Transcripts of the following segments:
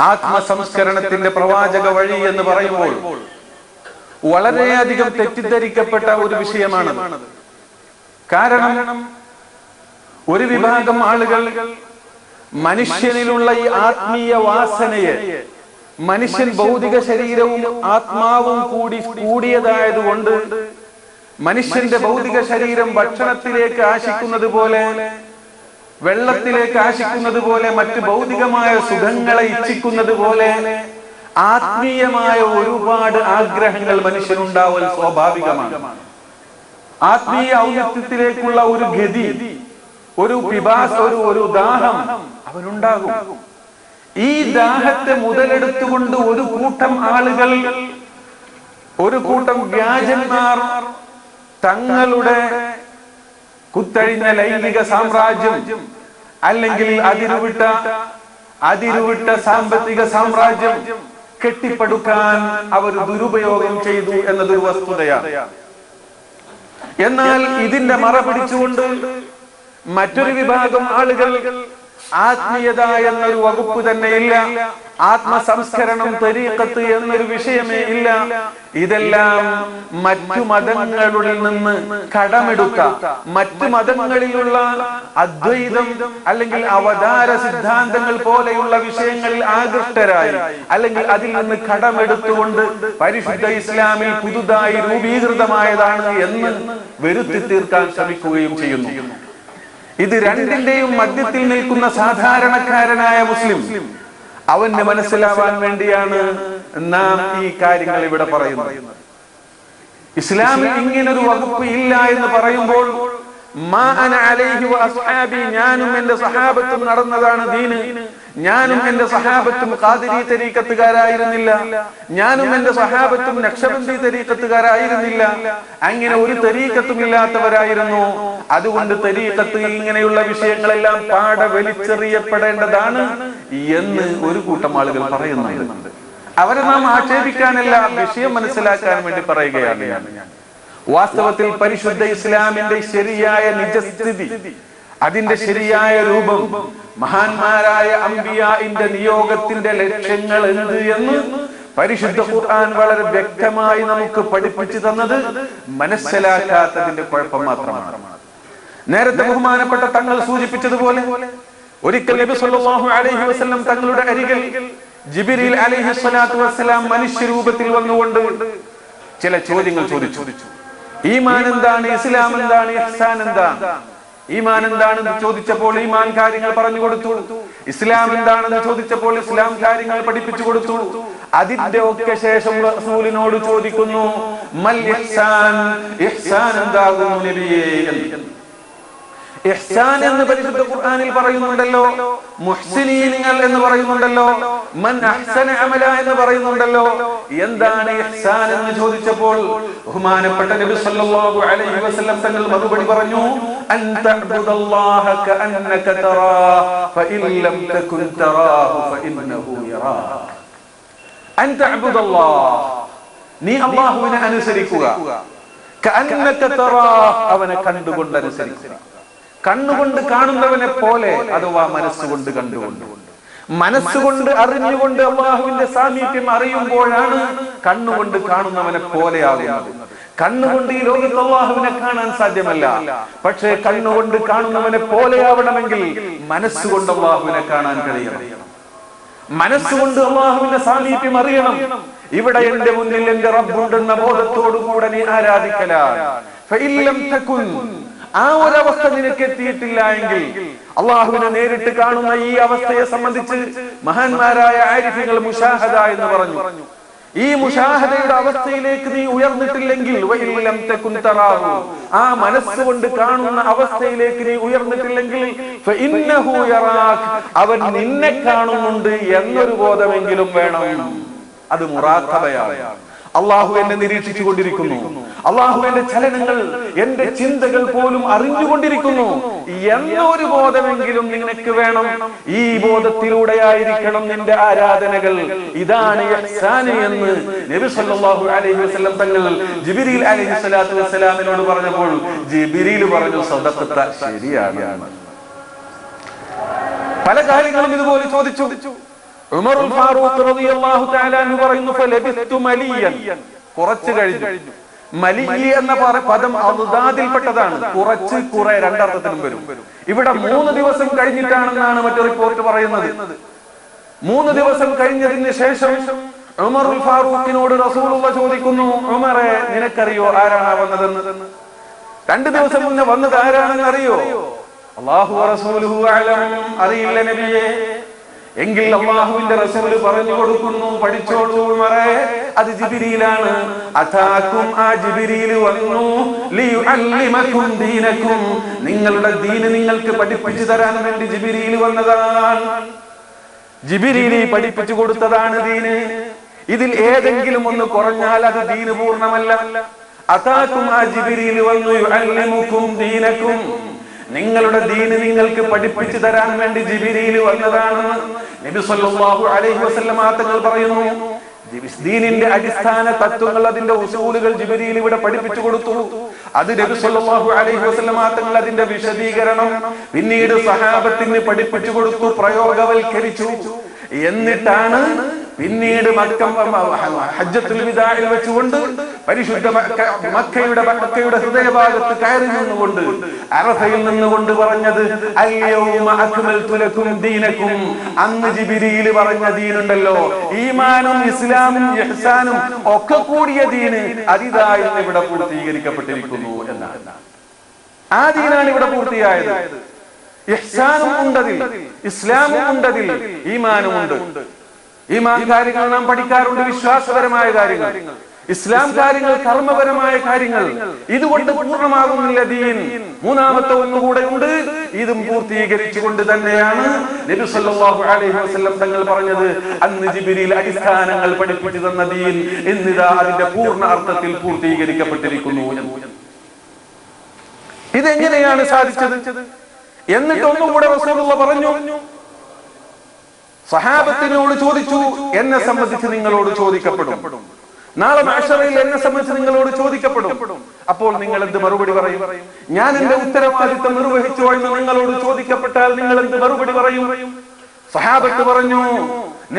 ആത്മസംസ്കരണത്തിന്റെ പ്രവാചക വഴി എന്ന് പറയുമ്പോൾ വളരെയധികം തെറ്റിദ്ധരിക്കപ്പെട്ട ഒരു വിഷയമാണ്. കാരണം ഒരു വിഭാഗം ആളുകൾ മനുഷ്യനിലുള്ള ഈ ആത്മീയ വാസനയെ, മനുഷ്യൻ ഭൗതിക ശരീരവും ആത്മാവും കൂടിയതായതുകൊണ്ട് മനുഷ്യന്റെ ഭൗതിക ശരീരം ഭക്ഷണത്തിലേക്ക് ആശിക്കുന്നത് പോലെ, വെള്ളത്തിലേക്ക് ആശിക്കുന്നത് പോലെ, മറ്റ് ഭൗതികമായ സുഖങ്ങളെ ഇച്ഛിക്കുന്നത് പോലെ ആത്മീയമായ ഒരുപാട് ആഗ്രഹങ്ങൾ മനുഷ്യനുണ്ടാവൽ സ്വാഭാവികമാണ്. ആത്മീയ ഔന്നത്യത്തിലേക്കുള്ള ഒരു ഗതി, ഒരു പിപാസ, ഒരു ദാഹം അവനുണ്ടാകും. ഈ ദാഹത്തെ മുതലെടുത്തുകൊണ്ട് ഒരു കൂട്ടം ആളുകൾ, ഒരു കൂട്ടം വ്യാജന്മാർ തങ്ങളുടെ കുത്തഴിഞ്ഞ ലൈംഗിക സാമ്രാജ്യം അല്ലെങ്കിൽ അതിരുവിട്ട സാമ്പത്തിക സാമ്രാജ്യം കെട്ടിപ്പടുക്കാൻ അവർ ദുരുപയോഗം ചെയ്തു എന്നതൊരു വസ്തുതയാണ്. എന്നാൽ ഇതിന്റെ മറ പിടിച്ചുകൊണ്ട് മറ്റൊരു വിഭാഗം ആളുകൾ ആത്മീയത എന്നൊരു വകുപ്പ് തന്നെ ഇല്ല, ആത്മസംസ്കരണം, തരീഖത്ത് എന്നൊരു വിഷയമേ ഇല്ല, ഇതെല്ലാം മറ്റു മതങ്ങളിൽ നിന്ന് കടമെടുത്ത, മറ്റു മതങ്ങളിലുള്ള അദ്വൈതം അല്ലെങ്കിൽ അവതാര സിദ്ധാന്തങ്ങൾ പോലെയുള്ള വിഷയങ്ങളിൽ ആകൃഷ്ടരായി അല്ലെങ്കിൽ അതിൽ നിന്ന് കടമെടുത്തുകൊണ്ട് പരിശുദ്ധ ഇസ്ലാമിൽ പുതുതായി രൂപീകൃതമായതാണ് എന്ന് വരുത്തി തീർക്കാൻ ശ്രമിക്കുകയും ചെയ്യുന്നു. ഇത് രണ്ടിന്റെയും മധ്യത്തിൽ നിൽക്കുന്ന സാധാരണക്കാരനായ മുസ്ലിം അവന് മനസ്സിലാവാൻ വേണ്ടിയാണ് നാം ഈ കാര്യങ്ങൾ ഇവിടെ പറയുന്നത്. ഇസ്ലാമിൽ ഇങ്ങനൊരു വകുപ്പ് ഇല്ല എന്ന് പറയുമ്പോൾ ഞാനും എന്റെ സഹാബത്തും നടന്നതാണ് ദീന്, ഞാനും എന്റെ സഹാബത്തും ഖാദിരി തരീഖത്തുകാരായിരുന്നില്ല, ഞാനും എന്റെ സഹാബത്തും നഖ്ശബന്ദി തരീഖത്തുകാരായിരുന്നില്ല, അങ്ങനെ ഒരു തരീഖത്തും ഇല്ലാത്തവരായിരുന്നു. അതുകൊണ്ട് തരീഖത്ത് ഇങ്ങനെയുള്ള വിഷയങ്ങളെല്ലാം പാടെ വലിച്ചെറിയപ്പെടേണ്ടതാണ് എന്ന് ഒരു കൂട്ടം ആളുകൾ പറയുന്നുണ്ട്. അവരെ നാം ആക്ഷേപിക്കാനല്ല, വിഷയം മനസ്സിലാക്കാൻ വേണ്ടി പറയുകയാണ് ഞാൻ. വാസ്തവത്തിൽ പരിശുദ്ധ ഇസ്ലാമിന്റെ ശരിയായ നിജസ്ഥിതി, അതിന്റെ ശരിയായ രൂപം, മഹാന്മാരായ അംബിയാഇന്റെ നിയോഗത്തിന്റെ ലക്ഷ്യങ്ങൾ എന്ത് എന്ന് പരിശുദ്ധ ഖുർആൻ വളരെ വ്യക്തമായി നമുക്ക് പഠിപ്പിച്ചു തന്നത് മനസ്സിലാക്കാത്തതിന്റെ കുഴപ്പം മാത്രമാണ്. നേരത്തെ ബഹുമാനപ്പെട്ട തങ്ങൾ സൂചിപ്പിച്ചതുപോലെ ഒരിക്കൽ നബി സല്ലല്ലാഹു അലൈഹി വസല്ലം തങ്ങളുടെ അരികിൽ ജിബ്രീൽ അലൈഹി സ്വലാത്തു വസ്സലാം മനുഷ്യരൂപത്തിൽ വന്നുകൊണ്ട് ചില ചോദ്യങ്ങൾ ചോദിച്ചു. ഈമാൻ എന്താണ്, ഇസ്ലാം എന്താണ്, ഇഹ്സാൻ എന്താണ്? ഈമാൻ എന്താണെന്ന് ചോദിച്ചപ്പോൾ ഈമാൻ കാര്യങ്ങൾ പറഞ്ഞു കൊടുത്തു. ഇസ്ലാം എന്താണെന്ന് ചോദിച്ചപ്പോൾ ഇസ്ലാം കാര്യങ്ങൾ പഠിപ്പിച്ചു കൊടുത്തു. അതിന്റെ ഒക്കെ ശേഷം റസൂലിനോട് ചോദിക്കുന്നു, മൽ ഇഹ്സാൻ, ഇഹ്സാൻ എന്താകുന്നു നബിയേ എന്ന്. ഇഹ്സാൻ എന്ന് പരിശുദ്ധ ഖുർആനിൽ പറയുന്നുണ്ടല്ലോ, മുഹ്സിനീങ്ങൾ എന്ന് പറയുന്നുണ്ടല്ലോ, മൻ അഹ്സന അമല എന്ന് പറയുന്നുണ്ടല്ലോ. എന്താണ് ഇഹ്സാൻ എന്ന് ചോദിച്ചപ്പോൾ ബഹുമാനപ്പെട്ട നബി സല്ലല്ലാഹു അലൈഹി വസല്ലം തങ്ങൾ മറുപടി പറഞ്ഞു, അൻ തഅബ്ദുല്ലാഹ കഅന്നക തറാഹു ഫഇൻ ലം തകുൻ തറാഹു ഫഇന്നഹു യറാക. അൻ തഅബ്ദുല്ലാഹ്, നീ അല്ലാഹുവിനെ അനുസരിക്കുക, കഅന്നക തറാഹു, അവനെ കണ്ടുകൊണ്ട് അനുസരിക്കുക. കണ്ണുകൊണ്ട് കാണുന്നവനെ പോലെ, അഥവാ മനസ്സുകൊണ്ട് കണ്ടുകൊണ്ട്, മനസ്സുകൊണ്ട് അറിഞ്ഞുകൊണ്ട് അല്ലാഹുവിന്റെ സാമീപ്യം അറിയുമ്പോഴാണ് കണ്ണുകൊണ്ട് കാണുന്നവനെ പോലെയാകുന്നത്. കണ്ണുകൊണ്ട് ഈ ലോകത്ത് അല്ലാഹുവിനെ കാണാൻ സാധ്യമല്ല. പക്ഷേ കണ്ണുകൊണ്ട് കാണുന്നവനെ പോലെയാവണമെങ്കിൽ മനസ്സുകൊണ്ട് അല്ലാഹുവിനെ കാണാൻ കഴിയണം. മനസ്സുകൊണ്ട് അല്ലാഹുവിന്റെ സാമീപ്യം അറിയണം. ഇവിടെ എന്റെ മുന്നിൽ എന്റെ റബ്ബുണ്ടെന്ന ബോധത്തോടുകൂടെ നീ ആരാധിക്കലാണ്. ആ ഒരവസ്ഥ നിനക്ക് എത്തിയിട്ടില്ല എങ്കിൽ, അള്ളാഹുവിനെ നേരിട്ട് കാണുന്ന ഈ അവസ്ഥയെ സംബന്ധിച്ച് മഹാന്മാരായ ആരിഫികൾ മുശാഹദ എന്ന് പറഞ്ഞു. ഈ മുശാഹദയുടെ അവസ്ഥയിലേക്ക് നീ ഉയർന്നിട്ടില്ലെങ്കിൽ, ആ മനസ്സുകൊണ്ട് കാണുന്ന അവസ്ഥയിലേക്ക് നീ ഉയർന്നിട്ടില്ലെങ്കിൽ, അവൻ നിന്നെ കാണുന്നുണ്ട് എന്നൊരു ബോധമെങ്കിലും വേണം. അത് മുറാഖബയാണ്. അള്ളാഹു എന്നെ നിരീക്ഷിച്ചു കൊണ്ടിരിക്കുന്നു, അള്ളാഹു എന്റെ ചലനങ്ങൾ, എന്റെ ചിന്തകൾ പോലും അറിഞ്ഞുകൊണ്ടിരിക്കുന്നു എന്നൊരു ബോധമെങ്കിലും നിനക്ക് വേണം. ഈ ബോധത്തിലൂടെയായിരിക്കണം നിന്റെ ആരാധനകൾ. ഇതാണ് ഇഹ്സാൻ എന്ന് നബി സല്ലല്ലാഹു അലൈഹി വസല്ലം തങ്ങൾ ജിബ്രീൽ അലൈഹി സ്വലാത്തു വസ്സലാമിനോട് പറഞ്ഞപ്പോൾ ജിബ്രീൽ പറഞ്ഞു, സദഖത, ശരിയാണ്. പല കാര്യങ്ങളും ഇതുപോലെ ചോദിച്ചു. ഉമറുൽ ഫാറൂഖ് റളിയല്ലാഹു തആല അൻഹു പറയുന്നു ഫലബിസ്തു മലിയൻ, കുറച്ച് കഴിഞ്ഞു. മലി എന്ന പദം അദ്ദാദിൽപ്പെട്ടതാണ്. കുറച്ച്, കുറെ രണ്ടർത്ഥത്തിലും വരും. ഇവിടെ 3 ദിവസം കഴിഞ്ഞിട്ടാണെന്നാണ് മറ്റു റിപ്പോർട്ട് പറയുന്നത്. 3 ദിവസം കഴിഞ്ഞതിന് ശേഷം ഉമറുൽ ഫാറൂഖിനോട് റസൂലുള്ളാഹി ചോദിക്കുന്നു, ഉമറെ നിനക്കറിയോ ആരാണ് വന്നതെന്ന്? 2 ദിവസം മുന്നേ വന്നത് ആരാണെന്ന് അറിയോ? അല്ലാഹു റസൂലുഹു അഅലം, അറിയില്ല നബിയേ. എങ്കിൽ അല്ലാഹുവിന്റെ റസൂൽ പറഞ്ഞു കൊടുക്കുന്നു, പഠിച്ചോളൂ ഉമറേ, അത് ജിബ്രീലാണ്. അതാകും, ആ ജിബ്രീൽ വന്നു ലിയുഅല്ലിമകും ദീനകും, നിങ്ങളുടെ ദീന് നിങ്ങൾക്ക് പഠിപ്പിച്ചു തരാൻ വേണ്ടി ജിബ്രീൽ വന്നതാണ്. ജിബ്രീൽ പഠിപ്പിച്ചു കൊടുത്തതാണ് ദീന്. ഇതിൽ ഏതെങ്കിലും ഒന്ന് കുറഞ്ഞാൽ അത് ദീന് പൂർണ്ണമല്ല. അതാകും, ആ ജിബ്രീൽ വന്നു യുഅല്ലിമുകും ദീനകും, നിങ്ങളുടെ ദീന് നിങ്ങൾക്ക് പഠിപ്പിച്ചു തരാൻ വേണ്ടി ജിബ്രീൽ വന്നതാണെന്ന് നബി സല്ലല്ലാഹു അലൈഹി വസല്ലം തങ്ങൾ പറയുന്നു. ദീനിന്റെ അടിസ്ഥാന തത്വങ്ങൾ, അതിന്റെ ഉസൂലുകൾ ജിബ്രീൽ ഇവിടെ പഠിപ്പിച്ചു കൊടുത്തു. അത് നബി സല്ലല്ലാഹു അലൈഹി വസല്ലം തങ്ങൾ അതിന്റെ വിശദീകരണം പിന്നീട് സഹാബത്തിന് പഠിപ്പിച്ചു കൊടുത്തു, പ്രയോഗവൽക്കരിച്ചു. എന്നിട്ടാണ് പിന്നീട് ഹജ്ജത്തുൽ വിദാഇൽ വെച്ചുകൊണ്ട് പരിശുദ്ധ മക്കയുടെ ഹൃദയഭാഗത്ത് കയറി നിന്നുകൊണ്ട് അറഫയിൽ നിന്നുകൊണ്ട് പറഞ്ഞത് അൽയൗമ അക്മൽതു ലക്കും ദീനക്കും. അന്ന് ജിബ്രീൽ പറഞ്ഞ ദീനുണ്ടല്ലോ, ഈമാനും ഇസ്ലാമും ഇഹ്സാനും ഒക്കെ കൂടിയ ദീന്, അതിതായി ഇവിടെ പൂർത്തീകരിക്കപ്പെട്ടിരിക്കുന്നു എന്നാണ്. ആ ദീനാണ് ഇവിടെ പൂർത്തിയായത്. ഇഹ്സാനും ഉണ്ടതിൽ, ഇസ്ലാമും ഉണ്ടതിൽ, ഈമാനും ഉണ്ട്. ഈമാൻ കാര്യങ്ങൾ നാം പഠിക്കാറുണ്ട്, വിശ്വാസപരമായ കാര്യങ്ങൾ. ഇസ്ലാം കാര്യങ്ങൾ, കർമ്മപരമായ കാര്യങ്ങൾ. ഇതുകൊണ്ട് പൂർണ്ണമാകുന്നില്ല ദീൻ. മൂന്നാമത്തെ ഒന്നുകൂടെ ഉണ്ട്. ഇതും പൂർത്തീകരിച്ചുകൊണ്ട് തന്നെയാണ് നബി സല്ലല്ലാഹു അലൈഹി വസല്ലം തങ്ങൾ പറഞ്ഞത്, അന്ന് ജിബ്രീൽ അടിസ്ഥാനങ്ങൾ പഠിപ്പിച്ചു തന്ന ദീൻ എന്നിതാ അതിന്റെ പൂർണ്ണ അർത്ഥത്തിൽ പൂർത്തീകരിക്കപ്പെട്ടിരിക്കുന്നു. ഇതെങ്ങനെയാണ് സാധിച്ചത്? എന്നിട്ട് ഒന്നുകൂടെ റസൂലുള്ളാഹി പറഞ്ഞു, സഹാബത്തിനോട് ചോദിച്ചു, എന്നെ സംബന്ധിച്ച് നിങ്ങളോട് ചോദിക്കപ്പെടും. നാളെ മഹ്ശറിൽ എന്നെ സംബന്ധിച്ച് നിങ്ങളോട് ചോദിക്കപ്പെടും. അപ്പോൾ നിങ്ങൾ എന്ത് മറുപടി പറയും? ഞാൻ എന്റെ ഉത്തരവാദിത്തം നിർവഹിച്ചോ എന്ന് നിങ്ങളോട് ചോദിക്കപ്പെട്ടാൽ നിങ്ങൾ എന്ത് മറുപടി പറയും? സഹാബത്ത് പറഞ്ഞു,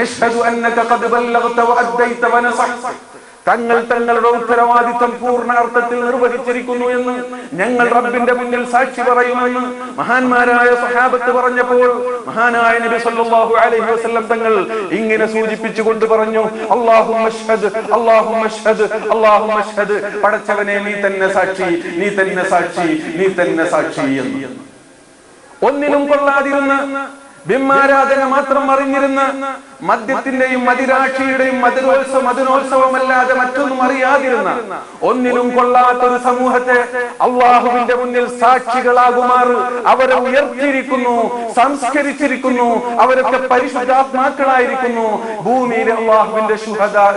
നഷ്ഹദു അന്നക ഖദ് ബല്ലഗ്ത വഅദ്ദൈത വനസഹ്ത, തങ്ങളുടെ ഉത്തരവാദിത്തം പൂർണ്ണ അർത്ഥത്തിൽ നിർവഹിച്ചിരിക്കുന്നു എന്ന് ഞങ്ങൾ റബ്ബിന്റെ മുന്നിൽ സാക്ഷി പറയുമെന്ന് മഹാന്മാരായ സഹാബത്ത് പറഞ്ഞപ്പോൾ മഹാനായ നബി സല്ലല്ലാഹു അലൈഹി വസല്ലം തങ്ങൾ ഇങ്ങനെ സൂചിപ്പിച്ചുകൊണ്ട് പറഞ്ഞു, അല്ലാഹുമ്മ അശ്ഹദ്, അല്ലാഹുമ്മ അശ്ഹദ്, അല്ലാഹുമ്മ അശ്ഹദ്, പടച്ചവനെ നീ തന്നെ സാക്ഷി, നീ തന്നെ സാക്ഷി, നീ തന്നെ സാക്ഷി എന്ന്. ഒന്നിനും കൊള്ളാതിരുന്ന, ബിംബാരാധന മാത്രം അറിഞ്ഞിരുന്ന, മദ്യത്തിന്റെയും മദിരാക്ഷിയുടെയും മദനോത്സവമല്ലാതെ മറ്റൊന്നും അറിയാതിരുന്ന, ഒന്നിനും കൊള്ളാത്തൊരു സമൂഹത്തെ അള്ളാഹുവിന്റെ മുന്നിൽ സാക്ഷികളാകുമാർ അവരെ ഉയർത്തിയിരിക്കുന്നു, സംസ്കരിച്ചിരിക്കുന്നു. അവരൊക്കെ പരിശുദ്ധാത്മാക്കളായിരിക്കുന്നു. ഭൂമിയിലെ അള്ളാഹുവിന്റെ ശുഹദാ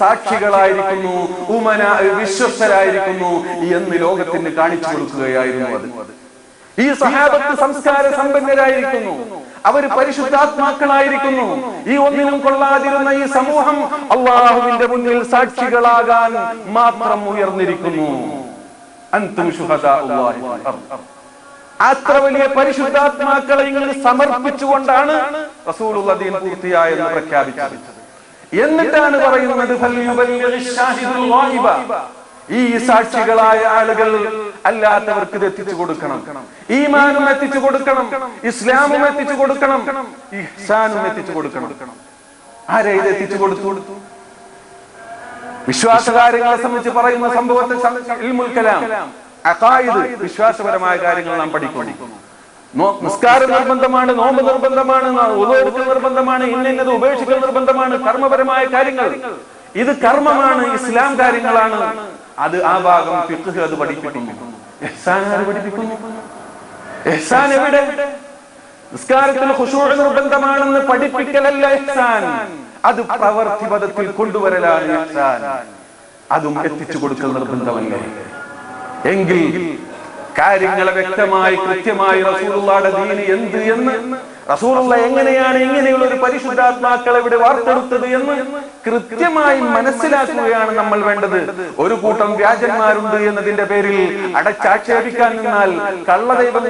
സാക്ഷികളായിരിക്കുന്നു, ഉമനാ വിശ്വസ്തരായിരിക്കുന്നു എന്ന് ലോകത്തിന് കാണിച്ചു കൊടുക്കുകയായിരുന്നു. അത് ഈ സഹാബത്ത് സംസ്കാര സമ്പന്നരായിരിക്കുന്നു, അവര് പരിശുദ്ധാത്മാക്കളായിരിക്കുന്നു. ഈ ഒന്നിനും കൊള്ളാതിരുന്ന ഈ സമൂഹം അള്ളാഹുവിന്റെ മുന്നിൽ സാക്ഷികളാകാൻ മാത്രം ഉയർന്നിരിക്കുന്നു. അൻതും ശുഹദാഉല്ലാഹി ഫിൽ അർദ്. അത്ര വലിയ പരിശുദ്ധാത്മാക്കളെ ഇങ്ങനെ സമർപ്പിച്ചുകൊണ്ടാണ് റസൂലുള്ളാഹി ദീൻ പൂർത്തിയായെന്ന് പ്രഖ്യാപിച്ചത്. എന്നിട്ടാണ് പറയുന്നത്, ഫൽയുബല്ലിഗിശ് ഷാഹിദുൽ ഗായിബ, ഈ സാക്ഷികളായ ആളുകൾ അല്ലാത്തവർക്ക് ഇത് എത്തിച്ചു കൊടുക്കണം. ഈമാനും എത്തിച്ചു കൊടുക്കണം, ഇസ്ലാമും എത്തിച്ചു കൊടുക്കണം, ഇഹ്സാനും എത്തിച്ചു കൊടുക്കണം. ആരെ ഇത് എത്തിച്ചു കൊടുത്തു? വിശ്വാസകാര്യങ്ങളെ സംബന്ധിച്ച് പറയുന്ന സംഭവത്തെ ഇൽമുൽ കലാം, അഖായിദ്, വിശ്വാസപരമായ കാര്യങ്ങൾ നാം പഠിക്കണം. നിസ്കാരം നിർബന്ധമാണ്, നോമ്പ് നിർബന്ധമാണ്, ഉദു നിർബന്ധമാണ്, ഇന്നത് ഉപേക്ഷിക്കൽ നിർബന്ധമാണ്. കർമ്മപരമായ കാര്യങ്ങൾ, ഇത് കർമ്മമാണ്, ഇസ്ലാം കാര്യങ്ങളാണ്. അത് ആ ഭാഗം ഫിഖ്ഹ് അത് പഠിപ്പിക്കുന്നു. ഇഹ്സാൻ അത് പഠിപ്പിക്കുന്നു. ഇഹ്സാൻ എവിടെ? നിസ്കാരത്തിൽ ഖുശൂഅ് നിർബന്ധമാണെന്ന് പഠിപ്പിക്കലല്ല ഇഹ്സാൻ, അത് പ്രവൃത്തിപദത്തിൽ കൊണ്ടുവരലാണ് ഇഹ്സാൻ. അതും എത്തിച്ചു കൊടുക്കൽ നിർബന്ധമല്ലേ? എങ്കിൽ കാര്യങ്ങളെ വ്യക്തമായി കൃത്യമായി റസൂലുള്ളാഹിയുടെ ദീൻ എന്ത് എന്ന്, റസൂലുള്ളാഹി എങ്ങനെയാണ് ഇങ്ങനെയുള്ള ഒരു പരിശുദ്ധാത്മാക്കളെ ഇവിടെ വാർത്തെടുത്തത് എന്ന് കൃത്യമായി മനസ്സിലാക്കുകയാണ് നമ്മൾ വേണ്ടത്. ഒരു കൂട്ടം വ്യാജന്മാരുണ്ട് എന്നതിന്റെ പേരിൽ അടച്ചാക്ഷേപിക്കാൻ നിന്നാൽ കള്ളദൈവം